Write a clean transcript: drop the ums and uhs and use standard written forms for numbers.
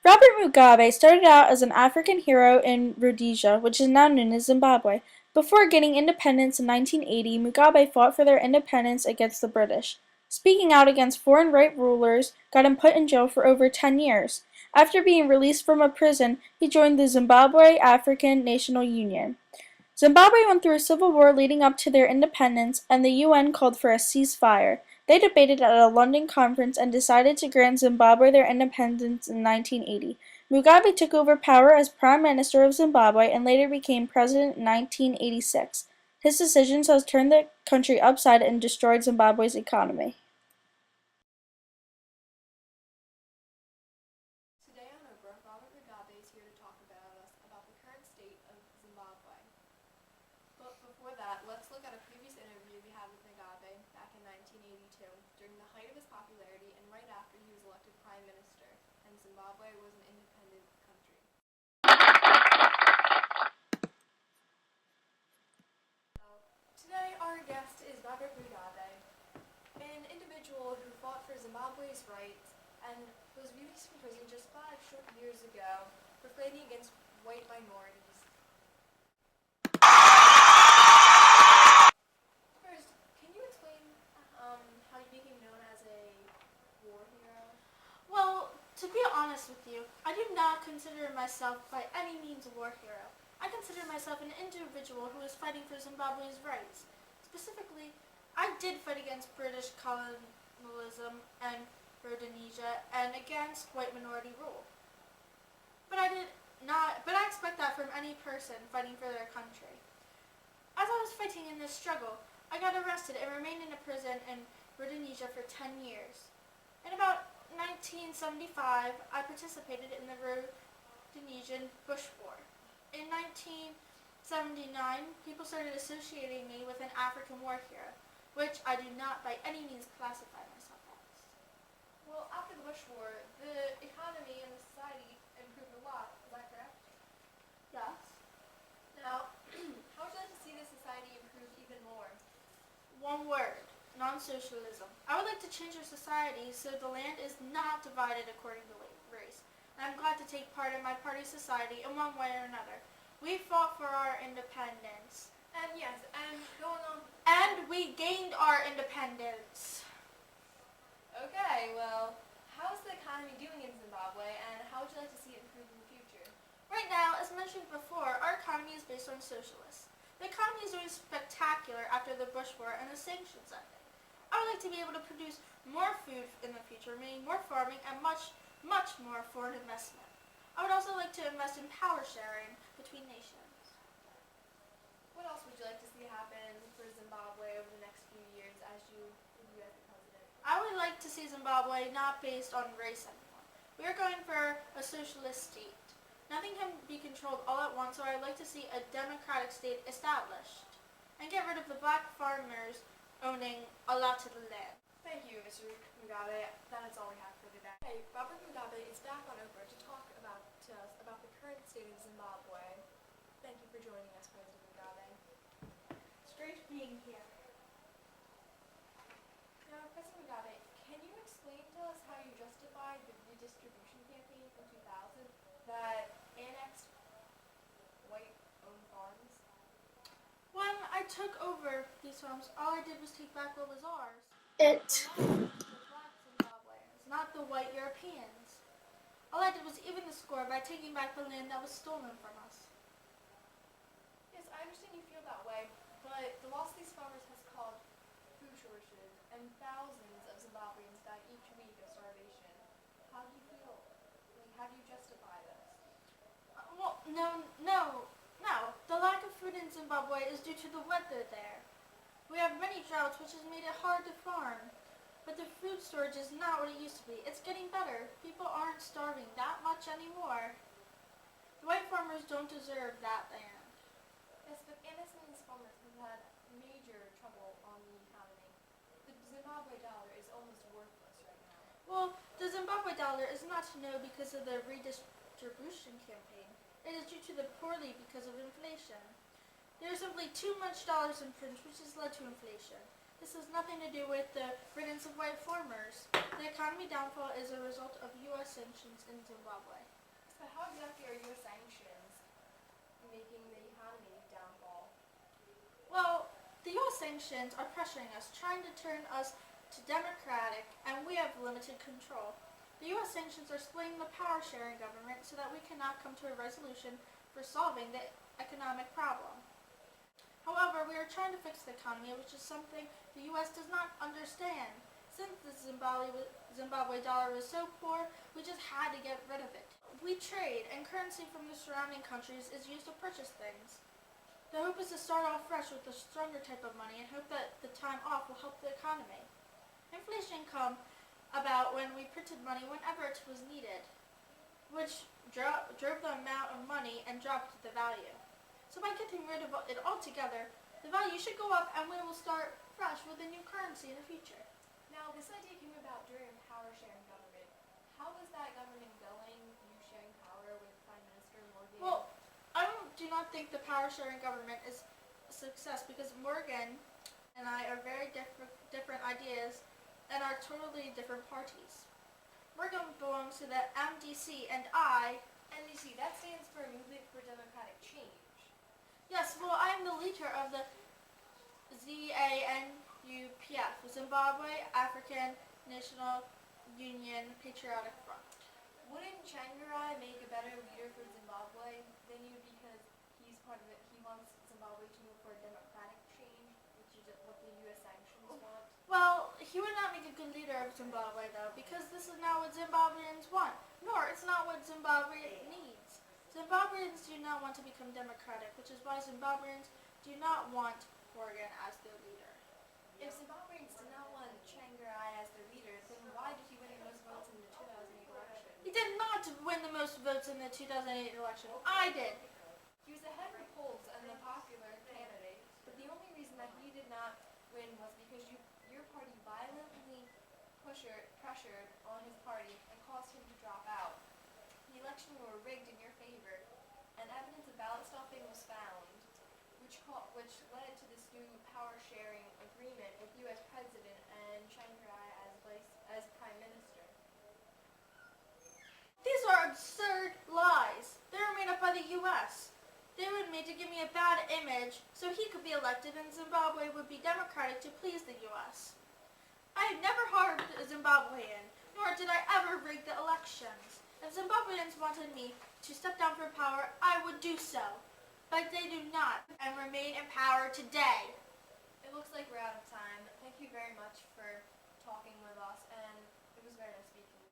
Robert Mugabe started out as an African hero in Rhodesia, which is now known as Zimbabwe. Before gaining independence in 1980, Mugabe fought for their independence against the British. Speaking out against foreign right rulers got him put in jail for over 10 years. After being released from a prison, he joined the Zimbabwe African National Union. Zimbabwe went through a civil war leading up to their independence, and the UN called for a ceasefire. They debated at a London conference and decided to grant Zimbabwe their independence in 1980. Mugabe took over power as Prime Minister of Zimbabwe and later became president in 1986. His decisions has turned the country upside and destroyed Zimbabwe's economy. Today on Oprah, Robert Mugabe is here to talk about the current state of Zimbabwe. But before that, let's look at a previous interview we had with Mugabe back in 1982, during the height of his popularity and right after he was elected Prime Minister, and Zimbabwe was an independent country. Today, our guest is Robert Mugabe, an individual who fought for Zimbabwe's rights and was released from prison just 5 short years ago for fighting against white minorities. First, can you explain how you became known as a war hero? Well, to be honest with you, I do not consider myself by any means a war hero. I consider myself an individual who is fighting for Zimbabwe's rights. Specifically, I did fight against British colonialism and Rhodesia and against white minority rule. But I expect that from any person fighting for their country. As I was fighting in this struggle, I got arrested and remained in a prison in Rhodesia for 10 years. In about 1975, I participated in the Rhodesian Bush War. In 1979, people started associating me with an African war hero, which I do not by any means classify myself as. Well, after the Bush War, the economy and the society improved a lot. Is that correct? Yes. Now, how would you like to see this society improve even more? One word, non-socialism. I would like to change our society so the land is not divided according to race. And I'm glad to take part in my party's society in one way or another. We fought for our independence. And yes, and going on. And we gained our independence. Okay, well, how's the economy doing in Zimbabwe, and how would you like to see it improve in the future? Right now, as mentioned before, our economy is based on socialists. The economy is doing spectacular after the Bush War and the sanctions ended. I would like to be able to produce more food in the future, meaning more farming and much more foreign investment. I would also like to invest in power sharing between nations. What else would you like to see happen for Zimbabwe over the next few years as you as the president? I would like to see Zimbabwe not based on race anymore. We are going for a socialist state. Nothing can be controlled all at once, so I'd like to see a democratic state established and get rid of the black farmers owning a lot of the land. Thank you, Mr. Mugabe. That is all we have for today. Hey, Robert Mugabe is back on Oprah to talk to us about the current state of Zimbabwe. Thank you for joining us, President Mugabe. It's great being here. Now, President Mugabe, can you explain to us how you justified the redistribution campaign in 2000 that annexed white-owned farms? When I took over these farms, all I did was take back what was ours. The black Zimbabweans, not the white Europeans. All I did was even the score by taking back the land that was stolen from us. Yes, I understand you feel that way, but the loss of these farmers has caused food shortages, and thousands of Zimbabweans die each week of starvation. How do you feel? How do you justify this? No. The lack of food in Zimbabwe is due to the weather there. We have many droughts, which has made it hard to farm. But the food storage is not what it used to be. It's getting better. People aren't starving that much anymore. The white farmers don't deserve that land. Yes, but innocent farmers have had major trouble on the economy. The Zimbabwe dollar is almost worthless right now. Well, the Zimbabwe dollar is not to know because of the redistribution campaign. It is due to the poorly because of inflation. There is simply too much dollars in print, which has led to inflation. This has nothing to do with the riddance of white farmers. The economy downfall is a result of U.S. sanctions in Zimbabwe. So how exactly are U.S. sanctions making the economy downfall? Well, the U.S. sanctions are pressuring us, trying to turn us to democratic, and we have limited control. The U.S. sanctions are splitting the power-sharing government so that we cannot come to a resolution for solving the economic problem. However, we are trying to fix the economy, which is something the U.S. does not understand. Since the Zimbabwe dollar was so poor, we just had to get rid of it. We trade, and currency from the surrounding countries is used to purchase things. The hope is to start off fresh with a stronger type of money and hope that the time off will help the economy. Inflation come about when we printed money whenever it was needed, which drove the amount of money and dropped the value. So by getting rid of it altogether, the value should go up and we will start fresh with a new currency in the future. Now, this idea came about during power sharing government. How is that government going, you sharing power with Prime Minister Morgan? Well, I do not think the power sharing government is a success because Morgan and I are very different ideas and are totally different parties. Morgan belongs to the MDC and I, NDC, that stands for Movement for Democratic Change. yes, well, I am the leader of the ZANUPF, Zimbabwe African National Union Patriotic Front. Wouldn't Changarai make a better leader for Zimbabwe than you because he's part of it? He wants Zimbabwe to move for a democratic change, which is what the U.S. sanctions want. Well, he would not make a good leader of Zimbabwe, though, because this is not what Zimbabweans want, nor it's not what Zimbabwe needs. Zimbabweans do not want to become democratic, which is why Zimbabweans do not want Morgan as their leader. If Zimbabweans did not want Changarai as their leader, then why did he win the most votes in the 2008 election? He did not win the most votes in the 2008 election. I did. He was ahead of the polls and the popular candidate, but the only reason that he did not win was because your party violently pressured on his party and caused him to drop out. The election were rigged in your favor, and evidence of ballot stuffing was found, which led to this new power-sharing agreement with U.S. President and Changarai as Prime Minister. These are absurd lies. They were made up by the U.S. They were made to give me a bad image so he could be elected and Zimbabwe would be democratic to please the U.S. I have never harmed a Zimbabwean, nor did I ever rig the elections. If Zimbabweans wanted me to step down from power, I would do so. But they do not and remain in power today. It looks like we're out of time. Thank you very much for